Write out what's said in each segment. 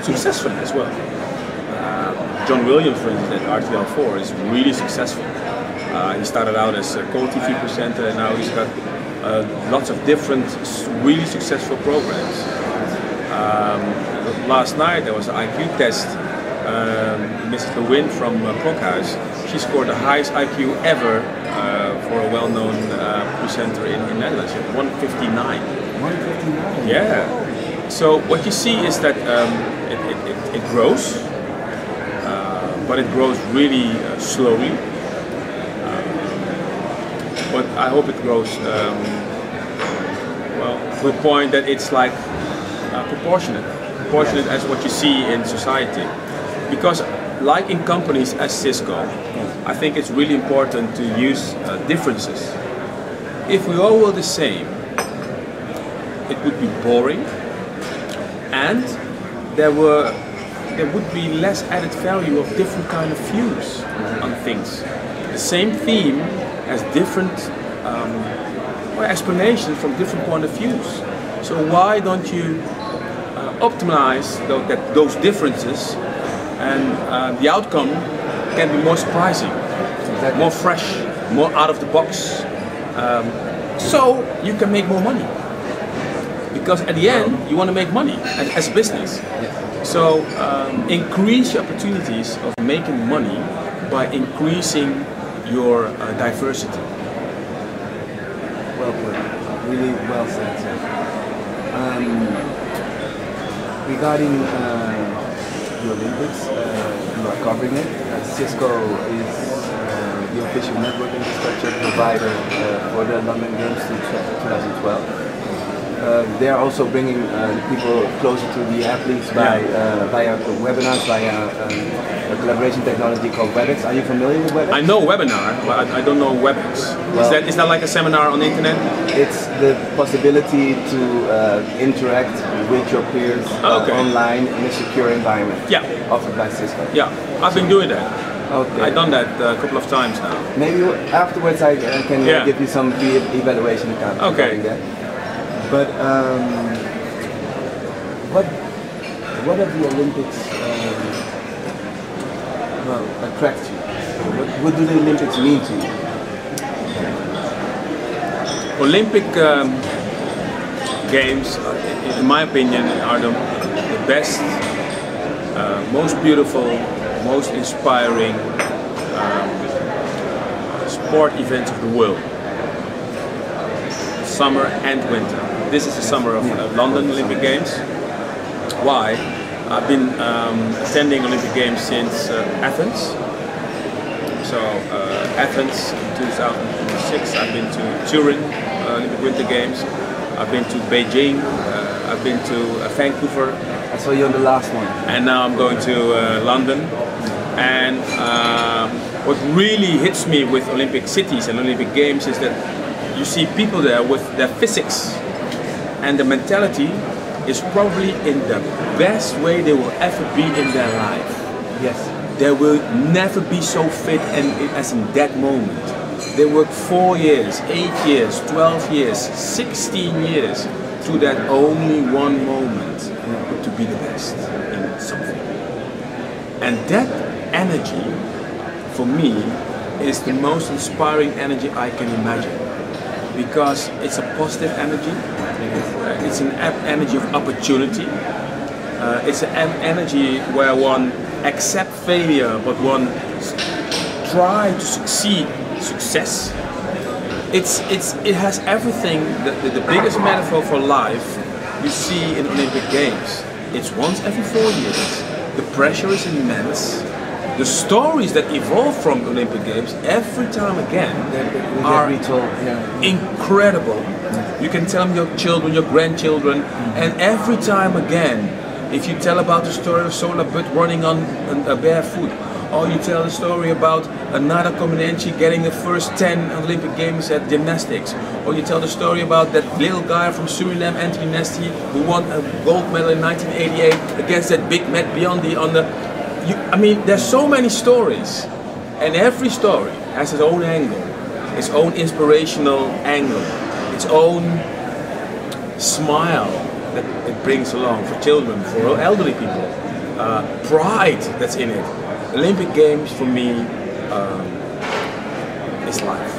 successfully as well. John Williams, for instance, at RTL4 is really successful. He started out as a Cold TV presenter, and now he's got lots of different really successful programs. Last night there was an IQ test. Mrs. Lewin from Brockhuis, she scored the highest IQ ever for a well-known presenter in Netherlands, 159. 159? Yeah. So what you see is that it grows, but it grows really slowly. But I hope it grows well to a point that it's like proportionate as what you see in society. Because like in companies as Cisco, I think it's really important to use differences. If we all were the same, it would be boring, and there would be less added value of different kind of views on things. The same theme has different explanations from different point of views. So why don't you optimize those differences, and the outcome can be more surprising, more fresh, more out of the box, so you can make more money. Because at the end, you want to make money as a business. So increase your opportunities of making money by increasing your diversity. Well put. Really well said, sir. Regarding the Olympics, you are covering it. Cisco is the official network infrastructure provider for the London Games 2012. They are also bringing people closer to the athletes via webinars, via a collaboration technology called WebEx. Are you familiar with WebEx? I know webinar, but I don't know WebEx. Well, is that like a seminar on the internet? It's the possibility to interact with your peers online in a secure environment. Yeah. Offered by Cisco. Yeah, I've been doing that. Okay. I've done that a couple of times now. Maybe afterwards I can give you some evaluation account. Okay. But what of the Olympics attract you? What do the Olympics mean to you? Olympic Games, in my opinion, are the best, most beautiful, most inspiring sport events of the world. Summer and winter. This is the summer of London Olympic Games. Why? I've been attending Olympic Games since Athens. So Athens in 2006, I've been to Turin Olympic Winter Games. I've been to Beijing. I've been to Vancouver. I saw you on the last one. And now I'm going to London. And what really hits me with Olympic cities and Olympic Games is that you see people there with their physics, and the mentality is probably in the best way they will ever be in their life. Yes. They will never be so fit as in that moment. They work 4 years, 8 years, 12 years, 16 years to that only one moment to be the best in something. And that energy, for me, is the most inspiring energy I can imagine. Because it's a positive energy, it's an energy of opportunity, it's an energy where one accepts failure but one tries to success. It has everything, the biggest metaphor for life you see in Olympic Games. It's once every 4 years, the pressure is immense. The stories that evolve from Olympic Games every time again are incredible. You can tell them your children, your grandchildren, and every time again, if you tell about the story of Sola Butt running on barefoot, or you tell the story about Nada Comaneci getting the first 10 Olympic Games at gymnastics, or you tell the story about that little guy from Suriname, Anthony Nesty, who won a gold medal in 1988 against that big Matt Biondi on the... I mean, there's so many stories, and every story has its own angle, its own inspirational angle, its own smile that it brings along for children, for elderly people. pride that's in it. Olympic Games for me is life.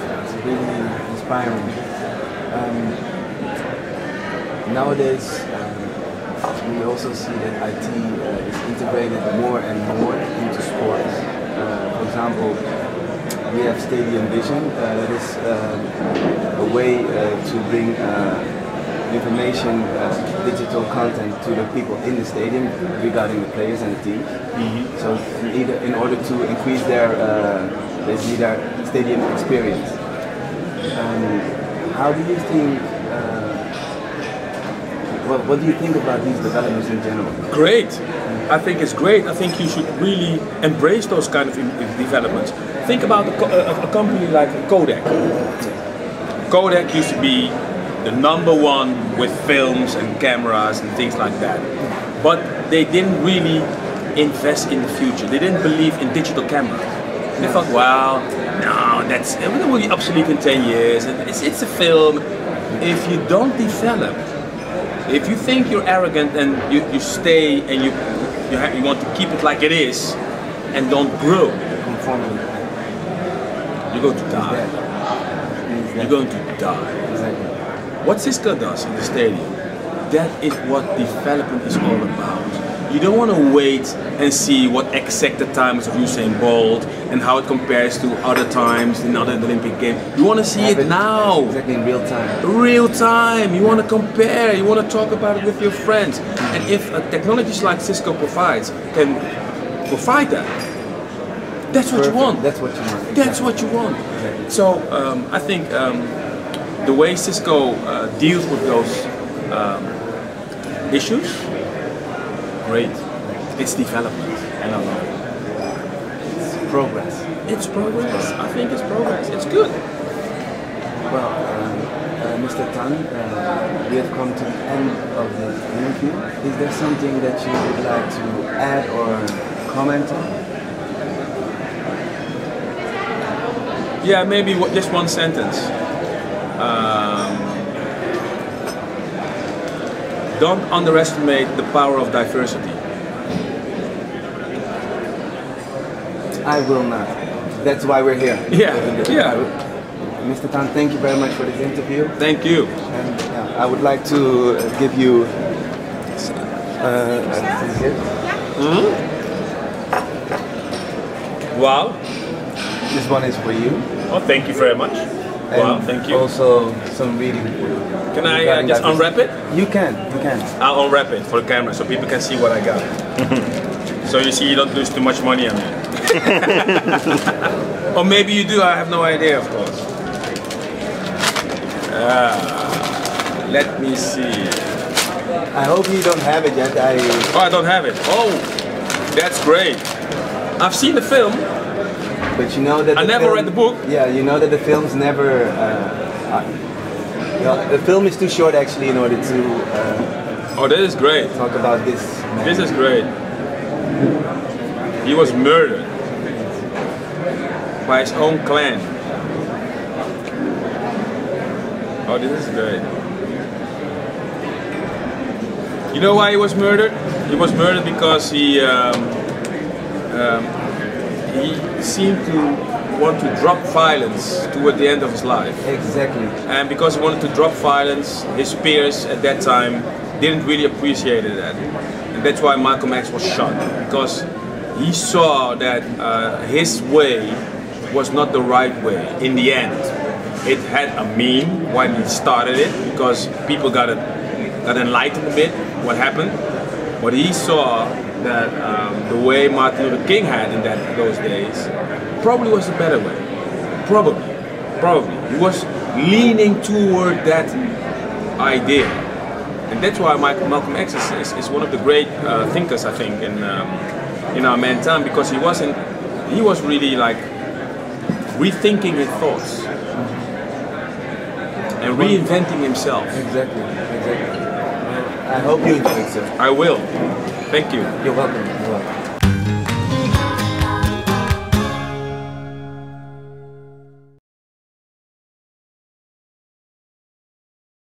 That's really inspiring. Nowadays, we also see that IT is integrated more and more into sports. For example, we have Stadium Vision. That is a way to bring information, digital content to the people in the stadium regarding the players and the teams. So in order to increase their stadium experience. How do you think? What do you think about these developments in general? Great. I think it's great. I think you should really embrace those kind of developments. Think about a company like Kodak. Kodak used to be the #1 with films and cameras and things like that. But they didn't really invest in the future. They didn't believe in digital camera. They thought, well, no, it will be obsolete in 10 years. It's a film. If you don't develop, if you think you're arrogant and you stay and you want to keep it like it is and don't grow, you're going to die. You're going to die. Exactly. What Cisco does in the stadium, that is what development is all about. You don't want to wait and see what exact the time is of Usain Bolt and how it compares to other times in other Olympic Games. You want to see it now. Exactly, in real time. Real time. You want to compare. You want to talk about it with your friends. And if technologies like Cisco provides can provide that, that's what you want. That's what you want. Exactly. That's what you want. Exactly. So I think the way Cisco deals with those issues, great. It's development, and I love it. It's progress. It's progress. I think it's progress. It's good. Well, Mr. Tan, we have come to the end of the interview. Is there something that you would like to add or comment on? Yeah, maybe just one sentence. Don't underestimate the power of diversity. I will not. That's why we're here. Yeah, yeah. Mr. Tan, thank you very much for this interview. Thank you. And I would like to give you Wow. This one is for you. Oh, thank you very much. Wow, thank you. Also, some reading for you. Can I just unwrap it? You can. I'll unwrap it for the camera so people can see what I got. So you see, you don't lose too much money on me. Or maybe you do, I have no idea, of course. Let me see. I hope you don't have it yet. Oh, I don't have it. Oh, that's great. I've seen the film. But you know that I never read the book. Yeah, you know that the film's never. The film is too short actually in order to. Oh, that is great. Talk about this. Man. This is great. He was murdered by his own clan. Oh, this is great. You know why he was murdered? He was murdered because he seemed to want to drop violence toward the end of his life. Exactly. And because he wanted to drop violence, his peers at that time didn't really appreciate that. And that's why Malcolm X was shot. Because he saw that his way was not the right way in the end. It had a mean when he started it, because people got enlightened a bit what happened. But he saw that the way Martin Luther King had in those days probably was the better way. Probably. He was leaning toward that idea. And that's why Malcolm X is one of the great thinkers, I think, in our man time, because he was really like rethinking his thoughts and reinventing himself. Exactly. I hope you enjoyed it, sir. I will. Thank you. You're welcome.